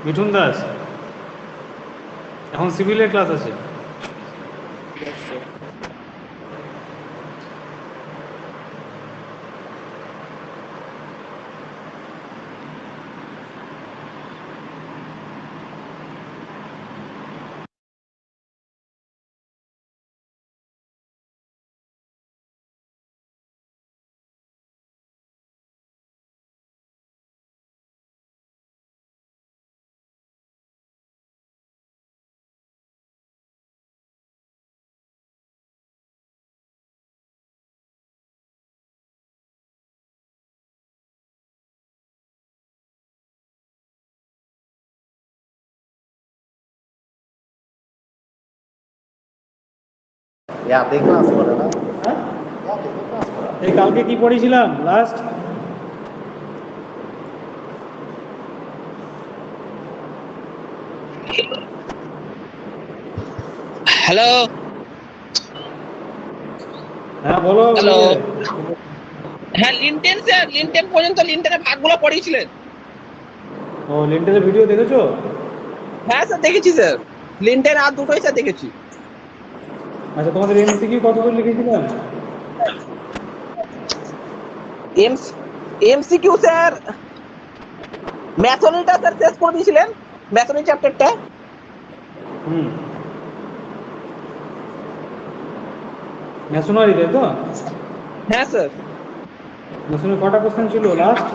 মিঠুন দাস এখন সিভিলের ক্লাস আছে। Yes, sir. ইয়াতে ক্লাস করে না? হ্যাঁ, ইয়াতে তো ক্লাস করে। এই কালকে কি পড়েছিলাম লাস্ট? হ্যালো হ্যাঁ বলো। হ্যালো বলবে। হ্যাঁ লিনটেন স্যার, লিনটেন পর্যন্ত লিনটেনের ভাগগুলো পড়িয়েছিলেন। ও লিন্টেলের ভিডিও দেখেছো? হ্যাঁ স্যার দেখেছি স্যার, লিনটেন আর দুটোই স্যার দেখেছি। আচ্ছা তোমাদের এমসিকিউ কতগুলো লিখেছিলাম? এমসিকিউ স্যার ম্যাথনিটা স্যার শেষ করে দিয়েছিলেন, ম্যাথনি চ্যাপ্টারটা। হুম, মেশনারি তাই তো? হ্যাঁ স্যার, মেশনারি কটা কোশ্চেন ছিল লাস্ট?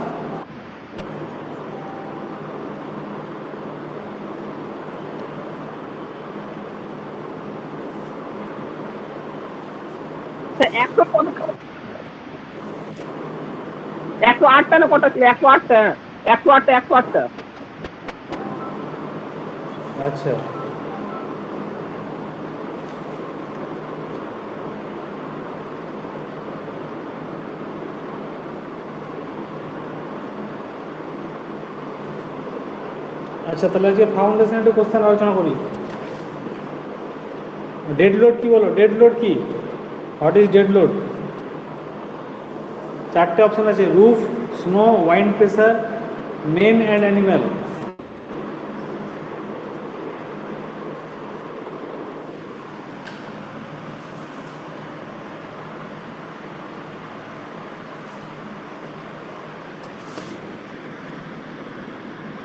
স্যার 108টা না কটা ছিল? 108টা, 108টা। আচ্ছা আচ্ছা, তাহলে আজকে ফাউন্ডেশন একটু কোশ্চেন আলোচনা করি। ডেড লোড কি বলো? ডেড লোড কি? What is dead load? চারটে অপশন আছে: roof, snow, wind pressure, main and animal.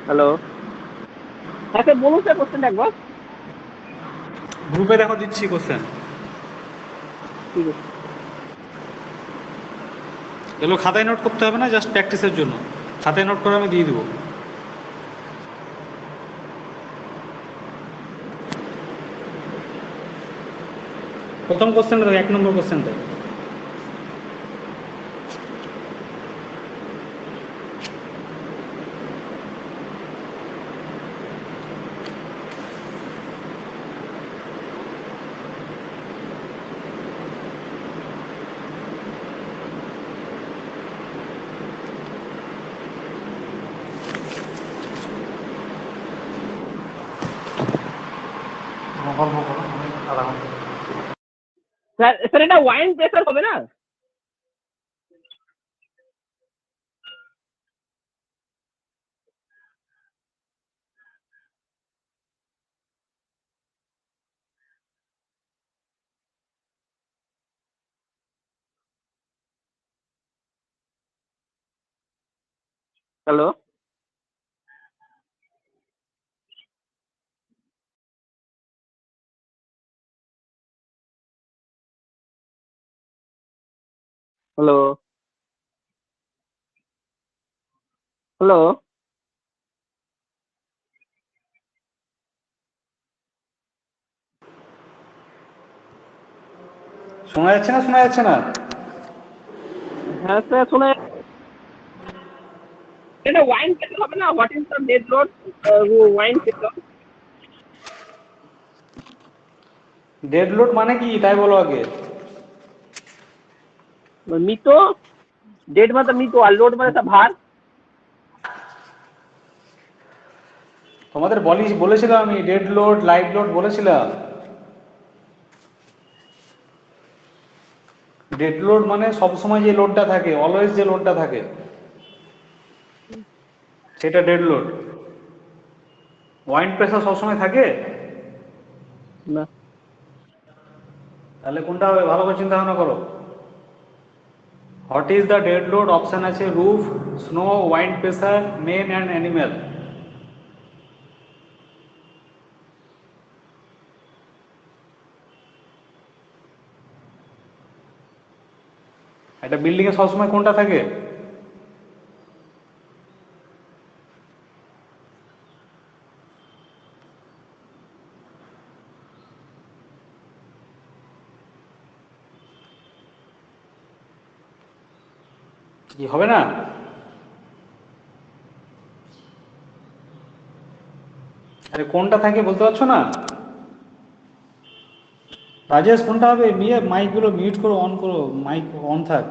Hello, হ্যাঁ স্যার বলুন স্যার কোশ্চেনটা একবার। গ্রুপে দেখো দিচ্ছি কোশ্চেন। ঠিক আছে এগুলো খাতায় নোট করতে হবে না, জাস্ট প্র্যাকটিসের জন্য। খাতায় নোট করে আমি দিয়ে দেবো। প্রথম কোশ্চেনটা দেখো, 1 নম্বর কোশ্চেনটা। স্যার, স্যার এটা ওয়াইন প্রেসার হবে না? হ্যালো, হ্যালো, হ্যালো, শোনা যাচ্ছে না? শোনা যাচ্ছে না? হ্যাঁ স্যার শুনে। এটা ওয়াইন প্রেসার হবে না? What is the dead load? Wine pressure dead load মানে কি তাই বলো আগে। মৃত, ডেড মানে মৃত আর লোড মানে স্যার ভার। তোমাদের বলেছিলাম আমি ডেড লোড, লাইভ লোড বলেছিলাম। ডেড লোড মানে সবসময় যে লোডটা থাকে, অলওয়েজ যে লোডটা থাকে, সেটা ডেড লোড। ওয়াইন্ড প্রেসার সবসময় থাকে? না। তাহলে কোনটা হবে ভালো করে চিন্তা ভাবনা করো। What is the dead load? Option আছে roof, snow, wind pressure, main and animal. একটা বিল্ডিং এ সবসময় কোনটা থাকে? কি হবে না? আরে কোনটা থাকে বলতে পারছো না? রাজেশ কোনটা হবে? মাইক গুলো মিউট করো, অন করো, মাইক অন থাক।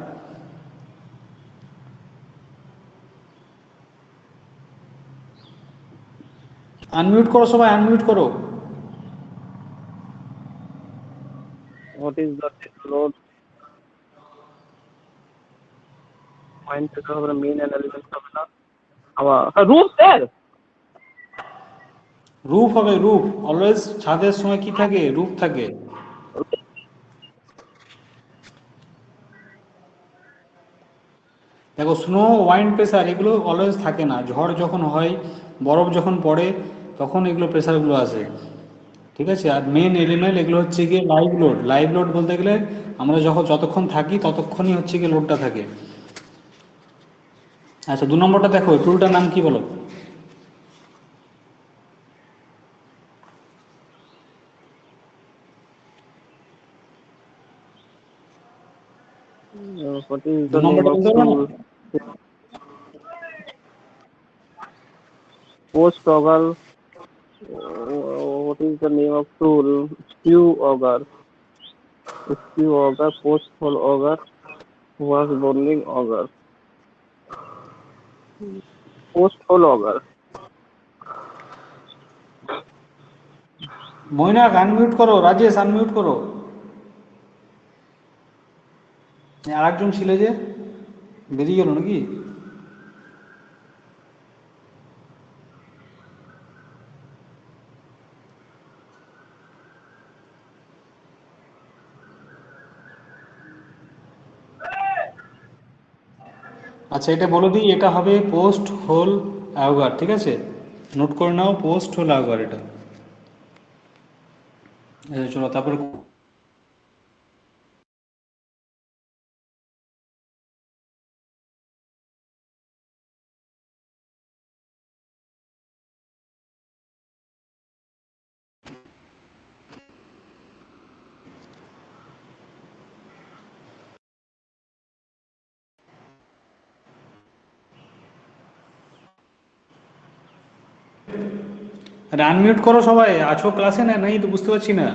আনমিউট করো সবাই, আনমিউট করো। What is the load? Point থেকে হবে না, মেইন অ্যানালিসিস হবে না। আবার রুফ স্যার। রুফ হবে, রুফ। অলওয়েজ ছাদের সময় কি থাকে? রুফ থাকে। দেখো স্নো, ওয়াইন্ড প্রেসার এগুলো অলওয়েজ থাকে না। ঝড় যখন হয়, বরফ যখন পড়ে, তখন এগুলো প্রেসারগুলো আসে। ঠিক আছে। আর মেন এলিমেন্ট এগুলো হচ্ছে গিয়ে লাইভ লোড। লাইভ লোড বলতে গেলে আমরা যখন যতক্ষণ থাকি ততক্ষণই হচ্ছে গিয়ে লোডটা থাকে। আচ্ছা 2 নম্বরটা দেখো, টুলটার নাম কি বলো? What is the 2 নম্বরটা name of বলতে পারবে না? tool? Post toggle. What is the name of tool? Skew auger. Skew auger, post hole auger, was bonding auger. Post hole auger. Mainak unmute করো, রাজেশ আনমিউট করো। আর একজন ছিল যে, বেরিয়ে গেল নাকি? আচ্ছা এটা বলে দিই, এটা হবে পোস্ট হোল অ্যাওগার। ঠিক আছে, নোট করে নাও, পোস্ট হোল অ্যাওগার এটা। চলো তারপরে আনমিউট করো সবাই। আছো ক্লাসে না? নেই তো বুঝতে পারছি না।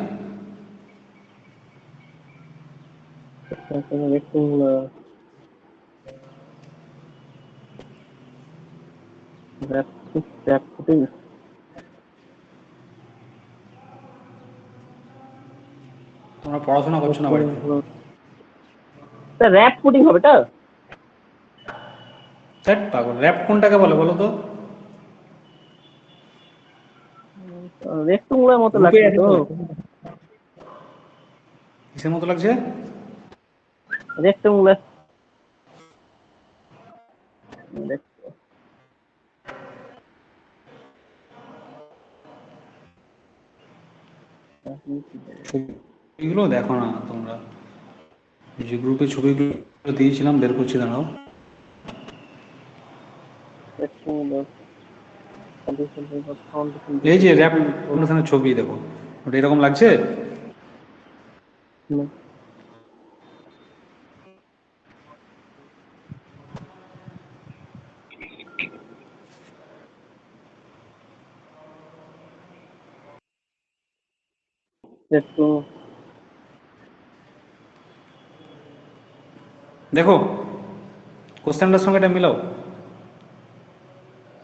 Wrap putting. তোমরা পড়াশোনা করছো না বাড়িতে? র্যাপ পুটিং হবে এটা? স্যাট পাগল, র্যাপ কোনটাকে বলে বলো তো? রেক্টুঙ্গুলার মতো গ্রুপে লাগছে আছে তো। তো? কিসের মতো লাগছে? রেক্টুঙ্গুলার। এগুলো দেখো না তোমরা, যে গ্রুপে ছবিগুলো দিয়েছিলাম বের করছি, দাঁড়াও। এই যে র্যাপ অনুষ্ঠানের ছবি দেখো, ওটা এরকম লাগছে? দেখো কোশ্চেনটার সঙ্গে এটা মিলাও।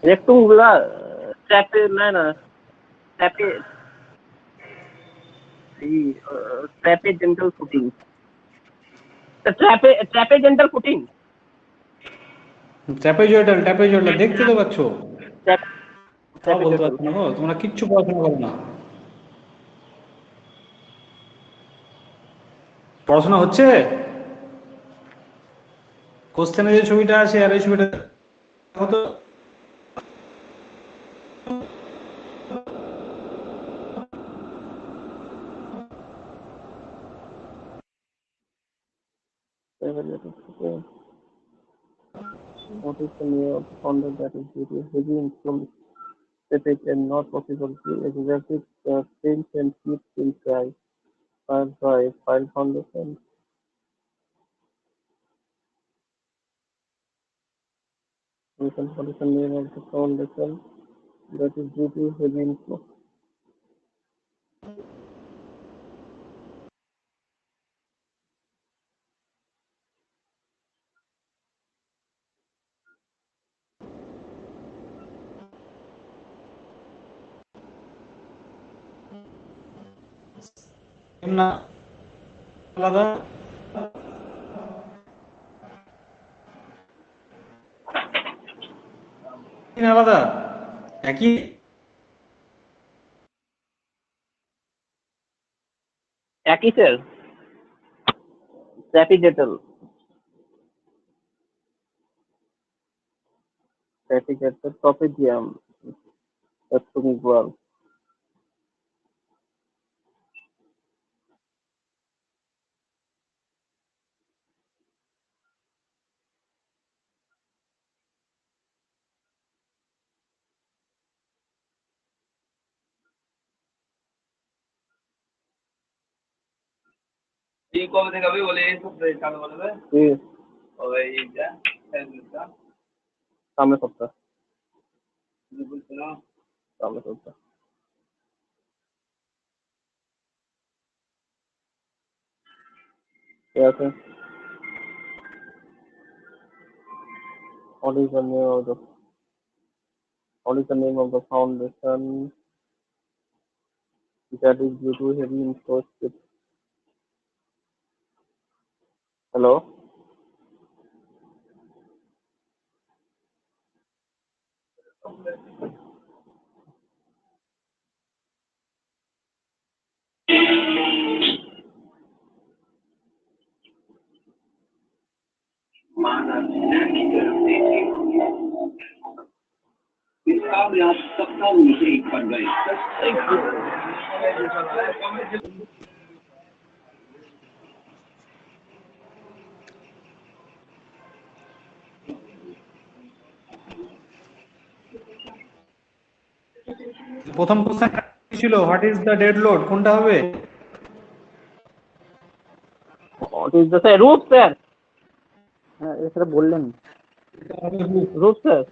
রেক্টুঙ্গুলার ট্র্যাপে না ট্র্যাপে trapezoidal footing. Trapezoidal footing. Trapezoidal দেখতে তো পাচ্ছ? তাও বলতে ক্যাপিটাল। পারছো না গো, তোমরা কিচ্ছু পড়াশোনা করো না। পড়াশোনা হচ্ছে? কোশ্চেনে যে ছবিটা আছে আর এই ছবিটা দেখো তো। What is the name of the founder that is due to heavy instrument and not possible to exactly print and keep in dry? By file foundation. What is the name of the foundation that is due to heavy inflow? না আলাদা, আলাদা একই। একই sir, স্ট্র্যাপিজেটাল, স্ট্র্যাপিজেটাল টপেজিয়াম, তুমি বল। কবে থেকে হবে বলে চালু করবে? সামনের সপ্তাহ, সামনের সপ্তাহ। ঠিক আছে। What is the name of the What is the name of the foundation that is due to heavy inflow? Hello? इस काम में आप सबका नीचे एक बन गए। প্রথম কোশ্চেন ছিল what is the dead load, কোনটা হবে? What is the sir? Roof sir. হ্যাঁ সেটা বললেন। রূপ স্যার।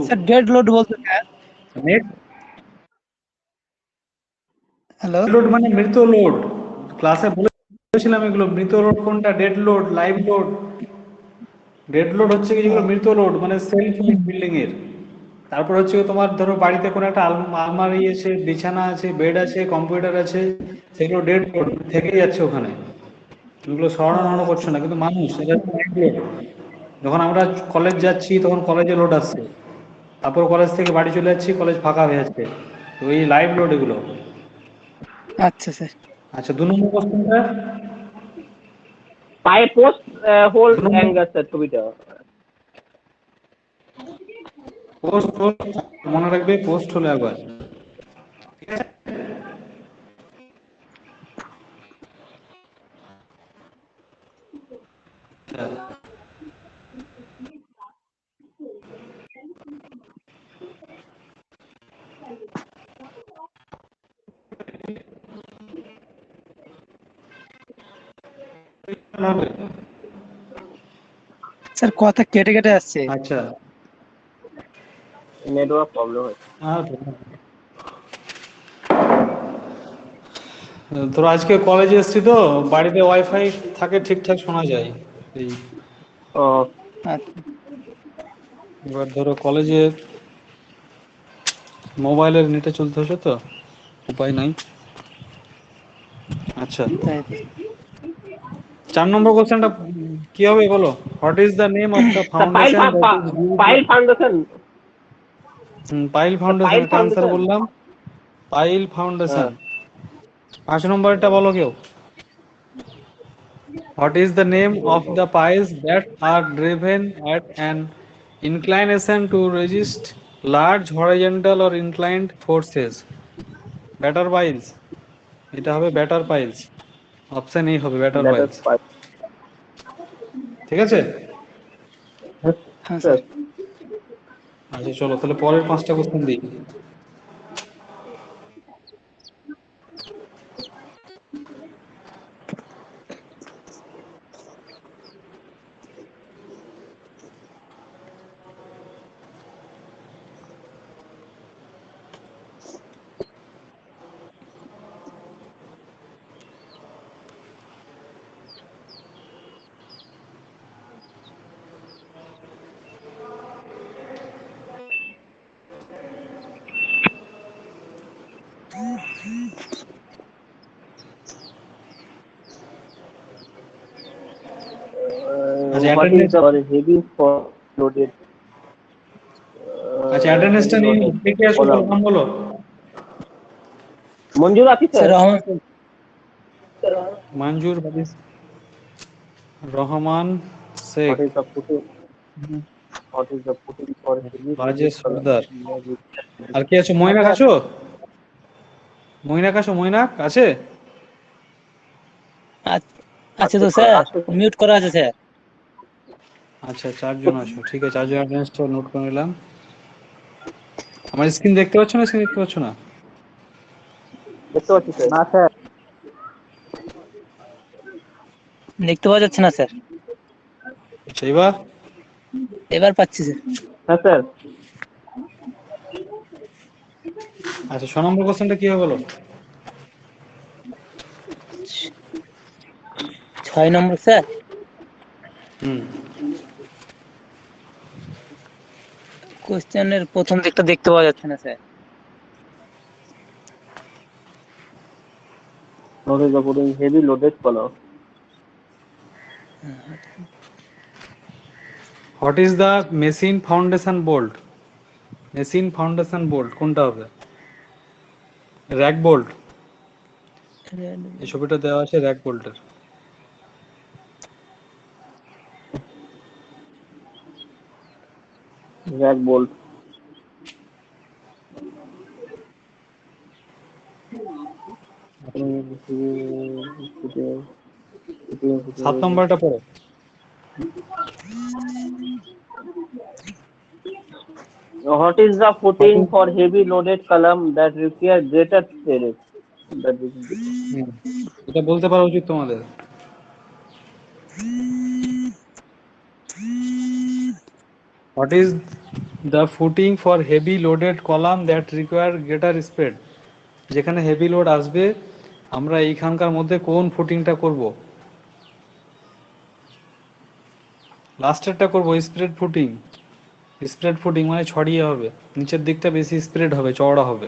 স্যার ডেড লোড বলতে স্যার, নেট হ্যালো লোড মানে মৃত লোড। ক্লাসে বলেছিলাম এগুলো, মৃত লোড কোনটা, dead load, live load. Dead load হচ্ছে কি যেগুলো মৃত লোড মানে সেলফ বিল্ডিং এর। তারপর হচ্ছে তোমার ধরো বাড়িতে কোনো একটা আলমারি আছে, বিছানা আছে, বেড আছে, কম্পিউটার আছে, সেগুলো ডেড লোড থেকে যাচ্ছে ওখানে, এগুলো সরানো করছো না। কিন্তু মানুষ এটা live load। যখন আমরা কলেজ যাচ্ছি তখন কলেজে লোড আসছে, তারপর কলেজ থেকে বাড়ি চলে যাচ্ছি, কলেজ ফাঁকা হয়ে যাচ্ছে, তো এই লাইভ লোড এগুলো। আচ্ছা স্যার। আচ্ছা 2 নম্বর কোশ্চেনটা, পায়ে পোস্ট হোল্ড 2 নম্বর অ্যাঙ্গার স্যার ছবিটা। পোস্ট পোস্ট মনে রাখবে, পোস্ট হলো একবার। স্যার কথা কেটে কেটে আসছে। আচ্ছা নেটওয়ার্ক প্রবলেম হচ্ছে। ধরো আজকে কলেজে এসছি তো বাড়িতে ওয়াইফাই থাকে, ঠিকঠাক শোনা যায় এই। ও আচ্ছা এবার ধরো কলেজে মোবাইলের নেটে চলতে হচ্ছে তো, উপায় নাই। আচ্ছা তাই তো। 4 নম্বর কোশ্চেনটা কি হবে বলো? What is the name of the Pile foundation that is pile foundation. Pile The foundation, pile এটা আনসার foundation. বললাম, পাইল ফাউন্ডেশন। Uh, 5 নম্বরটা বলো কেউ। What is the name of the piles that are driven at an inclination to resist large horizontal or inclined forces? Batter piles, এটা হবে batter piles, option A হবে batter that is piles. pile. ঠিক আছে, হ্যাঁ Sir. Sir. আচ্ছা চলো তাহলে পরের 5টা কোশ্চেন দিই। আচ্ছা What is attendance, the heavy for loaded? আচ্ছা অ্যাটেন্ডেন্সটা Heavy নিয়ে loaded কে কে আসো, column. নাম বলো। Manjur Afi sir sir. Rahman Manjur Hadis, Rahman Sheikh, What is the footing? What is the footing for heavy Rajesh loaded column? সর্দার। আর কে আছো? মৈনাক আছো? মৈনাক আছো? মৈনাক আছে? আছে তো স্যার, মিউট করা আছে স্যার। আচ্ছা 4 জন আছো, ঠিক আছে। 4 জন অ্যাটেন্ডেন্সটা নোট করে নিলাম। আমার স্ক্রিন দেখতে পাচ্ছ না? স্ক্রিন দেখতে পাচ্ছ না? দেখতে পাচ্ছি স্যার। না স্যার। দেখতে পাওয়া যাচ্ছে না স্যার। আচ্ছা এবার এবার পাচ্ছি স্যার। হ্যাঁ স্যার। আচ্ছা 6 নম্বর কোশ্চেনটা কি হবে বলো? 6 নম্বর স্যার। কোশ্চেনের প্রথম দিকটা দেখতে পাওয়া যাচ্ছে না স্যার। What is the footing heavy loaded column? What is the machine foundation bolt? Machine foundation bolt কোনটা হবে? র্যাক বোল্ট, এই ছবিটা দেওয়া আছে র্যাক বোল্টের। Jack bolt. 7 নম্বরটা পড়ো। What is the footing for heavy loaded column that require greater strength? That is এটা বলতে পারা উচিত তোমাদের। What is the footing for heavy loaded column that require greater speed? যেখানে হেভি লোড আসবে আমরা এইখানকার মধ্যে কোন ফুটিংটা করব? লাস্টেরটা করব স্প্রেড ফুটিং। স্প্রেড ফুটিং মানে ছড়িয়ে হবে, নিচের দিকটা বেশি স্প্রেড হবে, চওড়া হবে।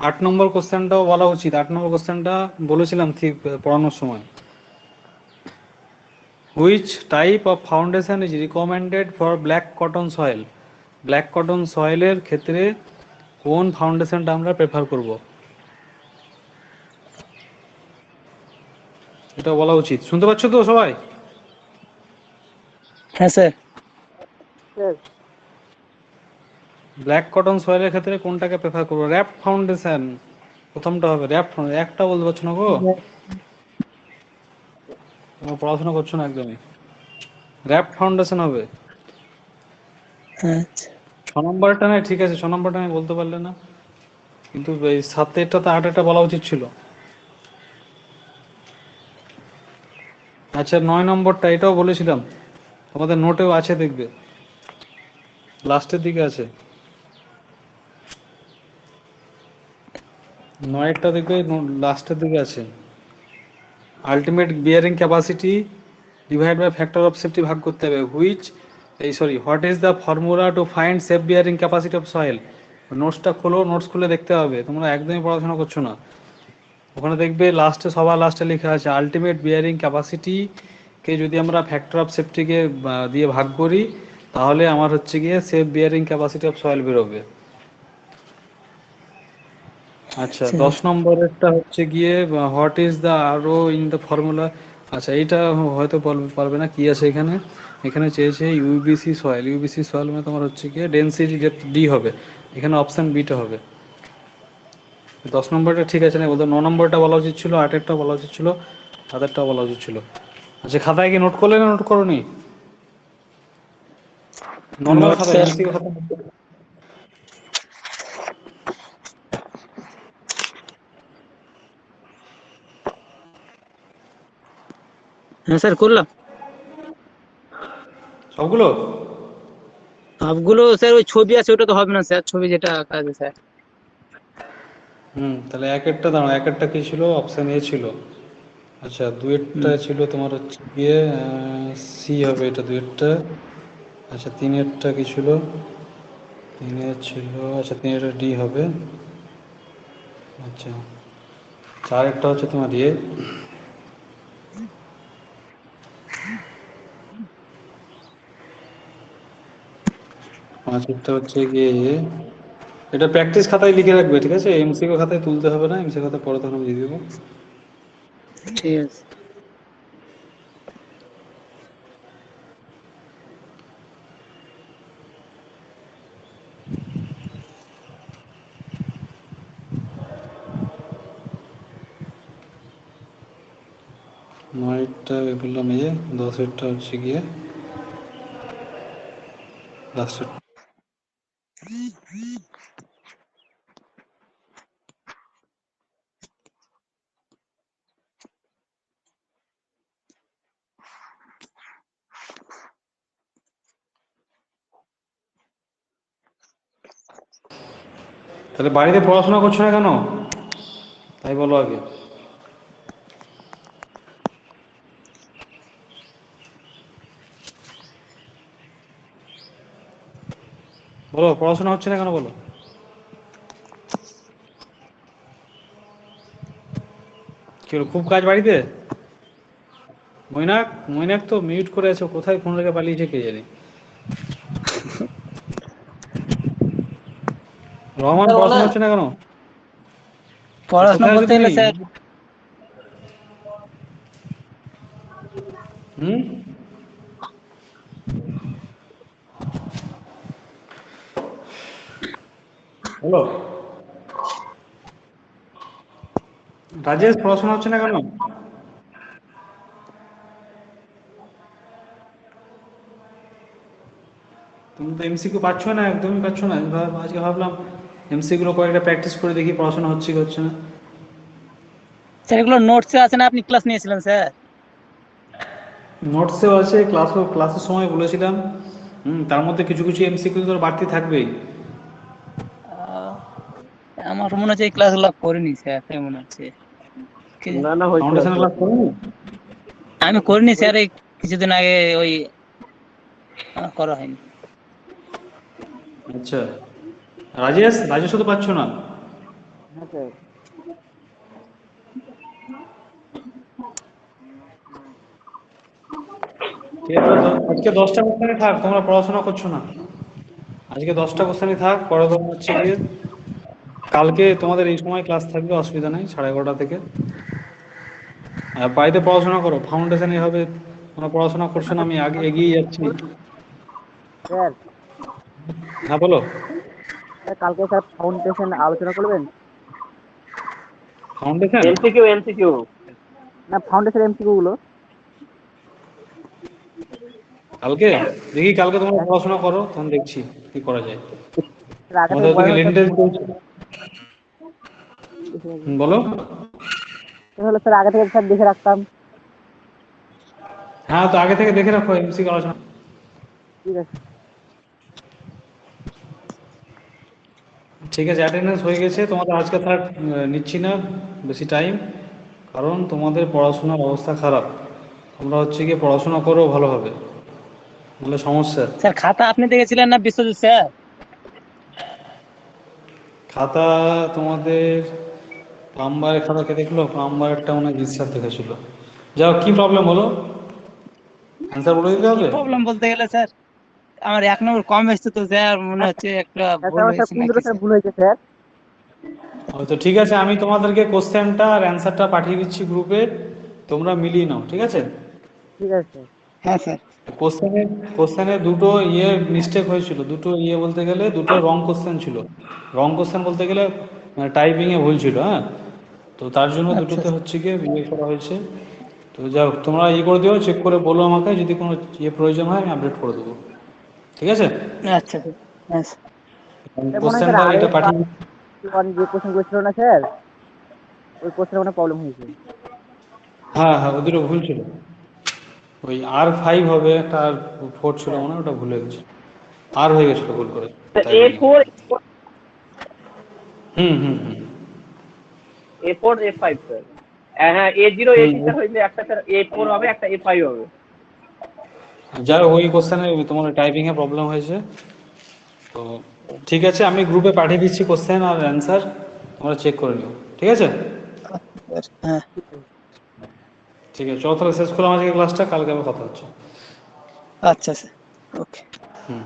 8 নম্বর কোশ্চেনটাও বলা উচিত। 8 নম্বর কোশ্চেনটা বলেছিলাম ঠিক পড়ানোর সময়। Which type of foundation is recommended for black cotton soil? Black cotton সয়েলের ক্ষেত্রে কোন ফাউন্ডেশনটা আমরা প্রেফার করব? এটা বলা উচিত। শুনতে পাচ্ছ তো সবাই? হ্যাঁ স্যার। ব্ল্যাক কটন সয়েলের ক্ষেত্রে কোনটাকে প্রেফার করব? র্যাপ ফাউন্ডেশন প্রথমটা হবে। র্যাপ, একটা বলতে পারছো না গো, তোমরা পড়াশোনা করছো না একদমই। র্যাপ ফাউন্ডেশন হবে। আচ্ছা 6 নম্বরটা না, ঠিক আছে 6 নম্বরটা আমি বলতে পারলে না, কিন্তু এই 7টা 8টা বলা উচিত ছিল। আচ্ছা 9 নম্বরটা এটাও বলেছিলাম, তোমাদের নোটেও আছে, দেখবে লাস্টের দিকে আছে। 9টা দেখবে লাস্টের দিকে আছে। Ultimate bearing capacity divide by factor of safety ভাগ করতে হবে। What is the formula to find safe bearing capacity of soil? নোটসটা খোলো, নোটস খুলে দেখতে হবে, তোমরা একদমই পড়াশোনা করছো না। ওখানে দেখবে লাস্টে, সবার লাস্টে লেখা আছে আলটিমেট বিয়ারিং ক্যাপাসিটি কে যদি আমরা ফ্যাক্টর অফ সেফটিকে দিয়ে ভাগ করি, তাহলে আমার হচ্ছে গিয়ে safe bearing capacity of soil বেরোবে। আচ্ছা, আচ্ছা 10 নম্বরেরটা হচ্ছে গিয়ে হোয়াট ইজ দ্য আরও ইন দ্য ফর্মুলা। আচ্ছা, এইটা হয়তো পারবে না, কি আছে এখানে। এখানে চেয়েছে ইউবিসি সয়েল। ইউবিসি সয়েল মানে তোমার হচ্ছে গিয়ে ডেন্সিটি ডি হবে, এখানে অপশন বিটা হবে। 10 নম্বরটা ঠিক আছে না, বলতো 9 নম্বরটা বলা উচিত ছিল, 8-এরটা বলা উচিত ছিল, 7-এরটা বলা উচিত ছিল। আচ্ছা, খাতায় কি নোট করলে না নোট করোনি? নর্মাল নোট খাতায়, স্যার। এমসিকিউ খাতা note করো। হ্যাঁ স্যার করলাম সবগুলো? সবগুলো স্যার। ওই ছবি আছে ওটা তো হবে না স্যার, ছবি যেটা আঁকা আছে স্যার। তাহলে 1-এরটা দাঁড়াও, 1-এরটা কি ছিল? অপশন এ ছিল। আচ্ছা, 2-এরটা হুম ছিল তোমার হচ্ছে গিয়ে সি হবে এটা, 2-এরটা। আচ্ছা, 3-এরটা কি ছিল? 3-এর ছিল, আচ্ছা 3-এরটা ডি হবে। আচ্ছা, 4-এরটা হচ্ছে তোমার এ। 5-এরটা হচ্ছে গিয়ে এ। এটা প্র্যাকটিস খাতায় লিখে রাখবে, ঠিক আছে? এমসিকিউ খাতায় তুলতে হবে না, এমসিকিউ খাতায় পরে তখন দিয়ে দেবো। ঠিক আছে। 9-এরটা বললাম এই যে, 10-এরটা হচ্ছে গিয়ে লাস্টের। তাহলে বাড়িতে পড়াশোনা করছো না কেন, তাই বলো আগে। বলো, পড়াশোনা হচ্ছে না কেন বলো। কি হলো, খুব কাজ বাড়িতে? মৈনাক, মৈনাক তো মিউট করে আছে, কোথায় ফোন রেখে পালিয়েছে কে জানে। রহমান, পড়াশোনা হচ্ছে না কেন? পড়াশোনা কোথায় আছো বলতে তুমি? গেলে স্যার হুম বলো। রাজেশ, পড়াশোনা হচ্ছে না কেন? তুমি তো এমসিকিউ পাচ্ছ না, একদমই পাচ্ছ না। আজকে ভাবলাম এমসিকিউ কয়েকটা প্র্যাকটিস করে দেখি পড়াশোনা হচ্ছে কি হচ্ছে না। স্যার এগুলো নোটসে আছে না, আপনি ক্লাস নিয়েছিলেন স্যার। নোটসেও আছে, ক্লাসের সময় বলেছিলাম। তার মধ্যে কিছু কিছু এমসিকিউ তো বাড়তি থাকবেই। আহ, আমার মনে হচ্ছে এই ক্লাসগুলো করিনি স্যার, তাই মনে হচ্ছে। কি জানি। না না, হয়েছে ফাউন্ডেশন হয়েছে। ক্লাস করুন। আমি করিনি স্যার, এই কিছুদিন আগে ওই করা হয়নি। আচ্ছা, রাজেশ, রাজেশও তো পাচ্ছ না। হ্যাঁ স্যার। ঠিক আছে, আজকে 10টা কোশ্চেনই থাক, তোমরা পড়াশোনা করছো না। আজকে 10টা কোশ্চেনই থাক, পরে তোমার হচ্ছে গিয়ে কালকে তোমাদের এই সময় ক্লাস থাকবে, অসুবিধা নেই, 11:30 থেকে। আর বাড়িতে পড়াশোনা করো, ফাউন্ডেশনে হবে। তোমরা পড়াশোনা করছো না, আমি আগে এগিয়ে যাচ্ছি। স্যার, হ্যাঁ বলো। কালকে স্যার ফাউন্ডেশন আলোচনা করবেন? ফাউন্ডেশন এমসিকিউ এমসিকিউ, না ফাউন্ডেশন এমসিকিউ গুলো। কালকে দেখি, কালকে তোমরা পড়াশোনা করো, তখন দেখছি কি করা যায়। স্যার আগে তোমাদের থেকে বলেন ওদিকে না স্যার। লেনদেন চলছে? বলো। তাহলে স্যার আগে থেকে স্যার দেখে রাখতাম। হ্যাঁ, তো আগে থেকে দেখে রাখো এমসিকিউ আলোচনা। ঠিক আছে। ঠিক আছে, অ্যাটেন্ডেন্স হয়ে গেছে তোমাদের। আজকে থাক, নিচ্ছি না বেশি টাইম, কারণ তোমাদের পড়াশোনার অবস্থা খারাপ। তোমরা হচ্ছে গিয়ে পড়াশোনা করো ভালোভাবে, নাহলে সমস্যা। স্যার খাতা আপনি দেখেছিলেন না বিশ্বজিৎ স্যার? খাতা তোমাদের প্লাম্বারের খাতাকে দেখলো, প্লাম্বারেরটা মনে হয় জিসার দেখেছিল। যাও, কি প্রবলেম হলো অ্যান্সার বলে দিতে কি হবে? প্রবলেম বলতে গেলে স্যার, আমার 1 নম্বর কম এসছে তো স্যার, মনে হচ্ছে একটা ভুল স্যার হয়েছে কোন দুটো নাকি স্যার স্যার। ভুল হয়েছে স্যার? তো ঠিক আছে, আমি তোমাদেরকে কোশ্চেনটা আর অ্যান্সারটা পাঠিয়ে দিচ্ছি গ্রুপে, তোমরা মিলিয়ে নাও, ঠিক আছে? ঠিক আছে হ্যাঁ স্যার। কোশ্চেনে কোশ্চেনে দুটো মিস্টেক হয়েছিল, দুটো বলতে গেলে দুটো রং কোশ্চেন ছিল। রং কোশ্চেন বলতে গেলে টাইপিং এ ভুল ছিল, হ্যাঁ। তো তার জন্য আচ্ছা দুটোতে হচ্ছে গিয়ে করা হয়েছে। তো যাও, তোমরা করে দিও, চেক করে বলো আমাকে, যদি কোনো প্রয়োজন হয় আমি আপডেট করে দেবো, ঠিক আছে? আচ্ছা স্যার। হ্যাঁ স্যার। স্যার মনে হয় স্যার কোশ্চেনটা আরে এটা পাঠিয়ে। ওয়ান যে কোশ্চেন করেছিল না স্যার, ওই কোশ্চেনে মনে প্রবলেম হয়েছে। হ্যাঁ হ্যাঁ, ওদেরও ভুল ছিল। ওই R5 হবে, একটা R4 ছিল মনে হয়, ওটা ভুলে গেছে। আর হয়ে গেছিল ভুল করে এ টাইপিং এ। ফোর হুম হুম হুম A4 A5 স্যার। হ্যাঁ A0 হুম A6 স্যার হইলে একটা স্যার A4 হবে, একটা A5 হবে। যাই হোক, ওই কোশ্চেনে তোমার টাইপিং এ প্রবলেম হয়েছে। তো ঠিক আছে, আমি গ্রুপে পাঠিয়ে দিচ্ছি কোশ্চেন আর অ্যান্সার, তোমরা চেক করে নিও, ঠিক আছে? হ্যাঁ। ঠিক আছে, চলো তাহলে শেষ করলাম আজকে ক্লাসটা, কালকে আবার কথা হচ্ছে। আচ্ছা স্যার। ওকে। হুম।